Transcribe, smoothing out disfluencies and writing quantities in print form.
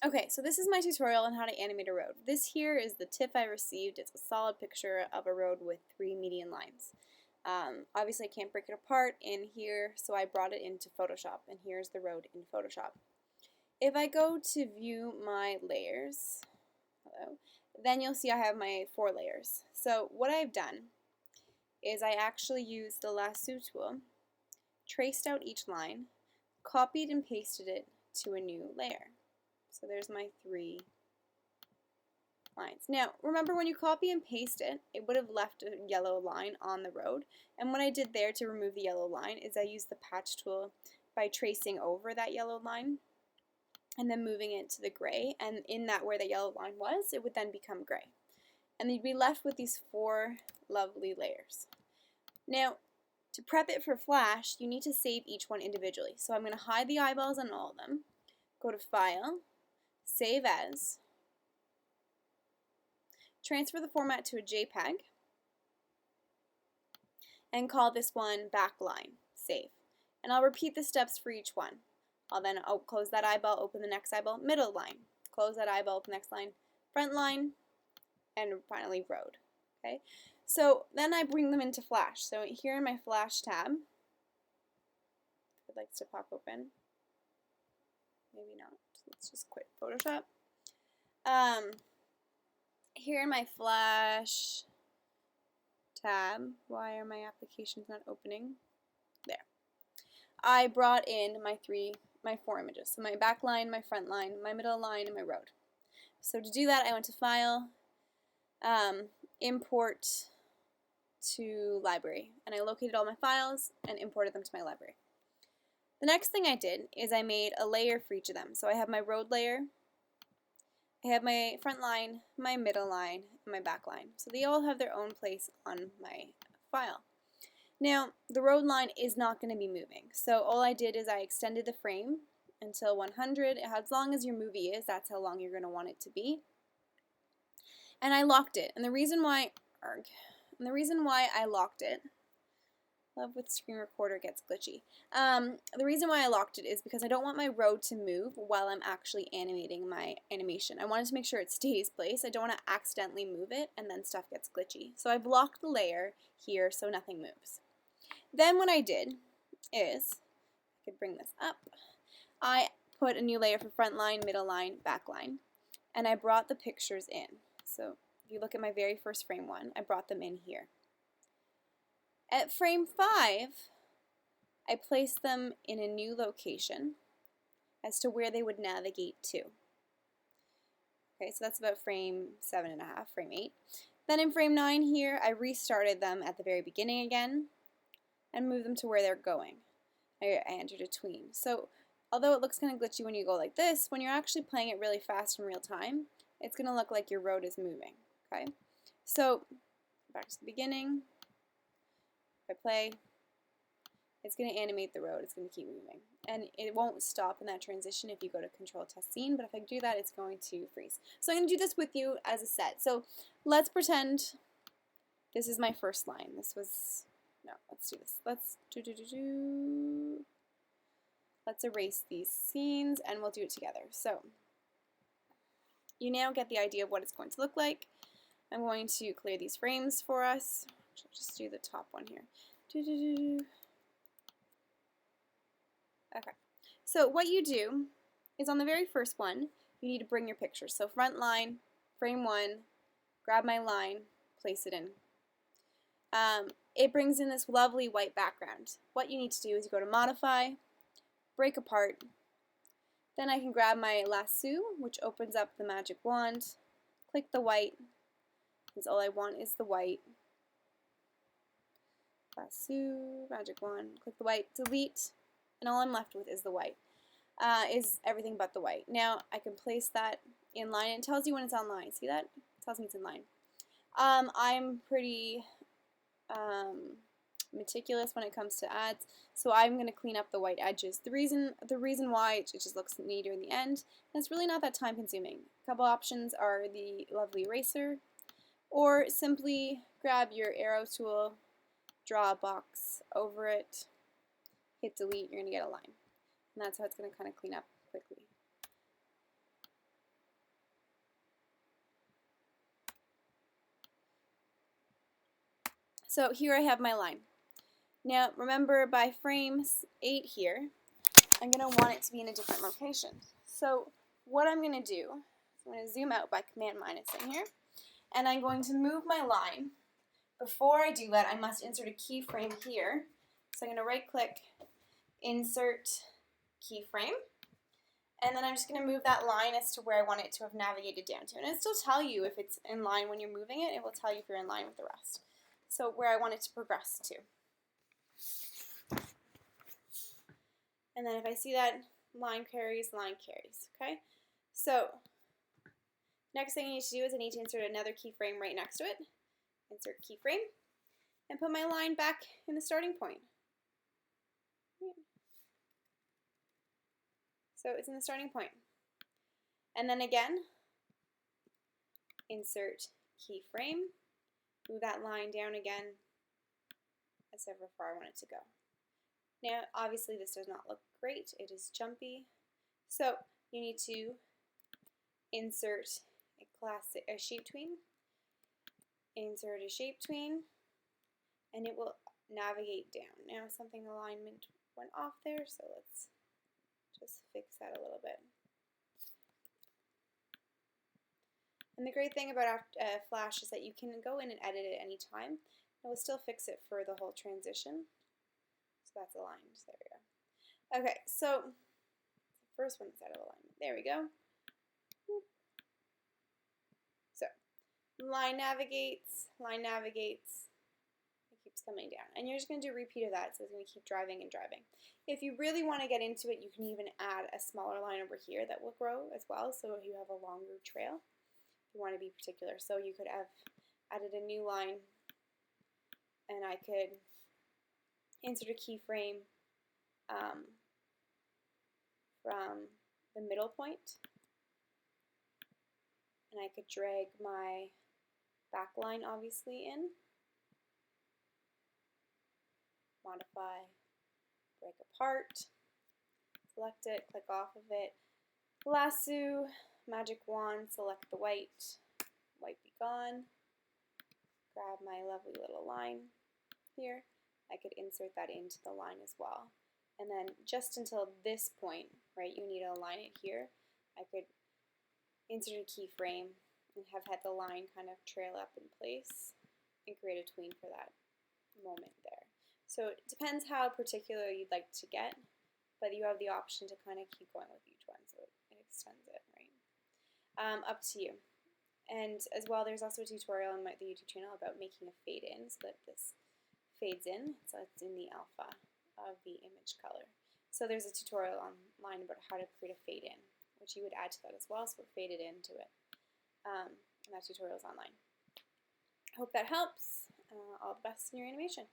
Okay, so this is my tutorial on how to animate a road. This here is the TIFF I received. It's a solid picture of a road with 3 median lines. Obviously I can't break it apart in here, so I brought it into Photoshop, and here's the road in Photoshop. If I go to view my layers, then you'll see I have my 4 layers. So what I've done is I actually used the lasso tool, traced out each line, copied and pasted it to a new layer. So there's my 3 lines. Now, remember when you copy and paste it, it would have left a yellow line on the road. And what I did there to remove the yellow line is I used the patch tool by tracing over that yellow line and then moving it to the gray. And in that where the yellow line was, it would then become gray. And you'd be left with these 4 lovely layers. Now, to prep it for Flash, you need to save each one individually. So I'm going to hide the eyeballs on all of them, go to File, Save As, transfer the format to a JPEG, and call this one Backline, Save. And I'll repeat the steps for each one. I'll then close that eyeball, open the next eyeball, middle line, close that eyeball, open the next line, front line, and finally road. Okay. So then I bring them into Flash. So here in my Flash tab, if it likes to pop open, maybe not. Let's just quit Photoshop. Here in my Flash tab, why are my applications not opening? There. I brought in my 4 images. So my back line, my front line, my middle line, and my road. So to do that, I went to File, Import to Library, and I located all my files and imported them to my library. The next thing I did is I made a layer for each of them. So I have my road layer, I have my front line, my middle line, and my back line. So they all have their own place on my file. Now, the road line is not going to be moving. So all I did is I extended the frame until 100. As long as your movie is, that's how long you're going to want it to be. And I locked it. And the reason why I locked it, love with screen recorder gets glitchy. The reason why I locked it is because I don't want my road to move while I'm actually animating my animation. I wanted to make sure it stays placed. I don't want to accidentally move it and then stuff gets glitchy. So I've locked the layer here so nothing moves. Then what I did is, I could bring this up, I put a new layer for front line, middle line, back line, and I brought the pictures in. So if you look at my very first frame 1, I brought them in here. At frame 5, I placed them in a new location as to where they would navigate to. Okay, so that's about frame 7.5, frame 8. Then in frame 9 here, I restarted them at the very beginning again and moved them to where they're going. I entered a tween. So although it looks kind of glitchy when you go like this, when you're actually playing it really fast in real time, it's going to look like your road is moving. Okay, so back to the beginning. If I play, it's going to animate the road. It's going to keep moving. And it won't stop in that transition if you go to Control Test Scene, but if I do that, it's going to freeze. So I'm going to do this with you as a set. So let's pretend this is my first line. Let's do this. Let's erase these scenes, and we'll do it together. So you now get the idea of what it's going to look like. I'm going to clear these frames for us. I'll just do the top one here. Okay, so what you do is on the very first one, you need to bring your picture. So front line, frame 1, grab my line, place it in. It brings in this lovely white background. What you need to do is you go to Modify, Break Apart, then I can grab my lasso, which opens up the magic wand, click the white, because all I want is the white. Lasso, magic wand, click the white, delete, and all I'm left with is the white. Is everything but the white. Now I can place that in line. It tells you when it's online. See that? It tells me it's in line. I'm pretty meticulous when it comes to ads, so I'm going to clean up the white edges. The reason why it just looks neater in the end, and it's really not that time consuming. A couple options are the lovely eraser, or simply grab your arrow tool, draw a box over it, hit delete, you're going to get a line. And that's how it's going to kind of clean up quickly. So here I have my line. Now remember, by frame 8 here, I'm going to want it to be in a different location. So what I'm going to do, I'm going to zoom out by Command minus in here, and I'm going to move my line. Before I do that, I must insert a keyframe here. So I'm going to right click, insert keyframe, and then I'm just going to move that line as to where I want it to have navigated down to. And it'll still tell you if it's in line when you're moving it. It will tell you if you're in line with the rest. So where I want it to progress to. And then if I see that line carries, okay? So next thing I need to do is I need to insert another keyframe right next to it. Insert keyframe, and put my line back in the starting point. So it's in the starting point. And then again, insert keyframe, move that line down again as ever far I want it to go. Now, obviously this does not look great. It is jumpy. So you need to insert a shape tween, insert a shape tween, and it will navigate down. Now something alignment went off there, so let's just fix that a little bit. And the great thing about Flash is that you can go in and edit it any time. It will still fix it for the whole transition. So that's aligned. There we go. Okay, so the first one that's out of alignment. There we go. So line navigates, it keeps coming down. And you're just going to do a repeat of that, so it's going to keep driving and driving. If you really want to get into it, you can even add a smaller line over here that will grow as well, so you have a longer trail if you want to be particular. So you could have added a new line, and I could insert a keyframe from the middle point, and I could drag my back line obviously in, modify, break apart, select it, click off of it, lasso, magic wand, select the white be gone, grab my lovely little line here. I could insert that into the line as well. And then just until this point, right, you need to align it here. I could insert a keyframe and have had the line kind of trail up in place and create a tween for that moment there. So it depends how particular you'd like to get, but you have the option to kind of keep going with each one, so it extends it, right? Up to you. And as well, there's also a tutorial on the YouTube channel about making a fade in so that this fades in, so it's in the alpha of the image color. So there's a tutorial online about how to create a fade in, which you would add to that as well, so it faded into it. And that tutorial is online. I hope that helps. All the best in your animation.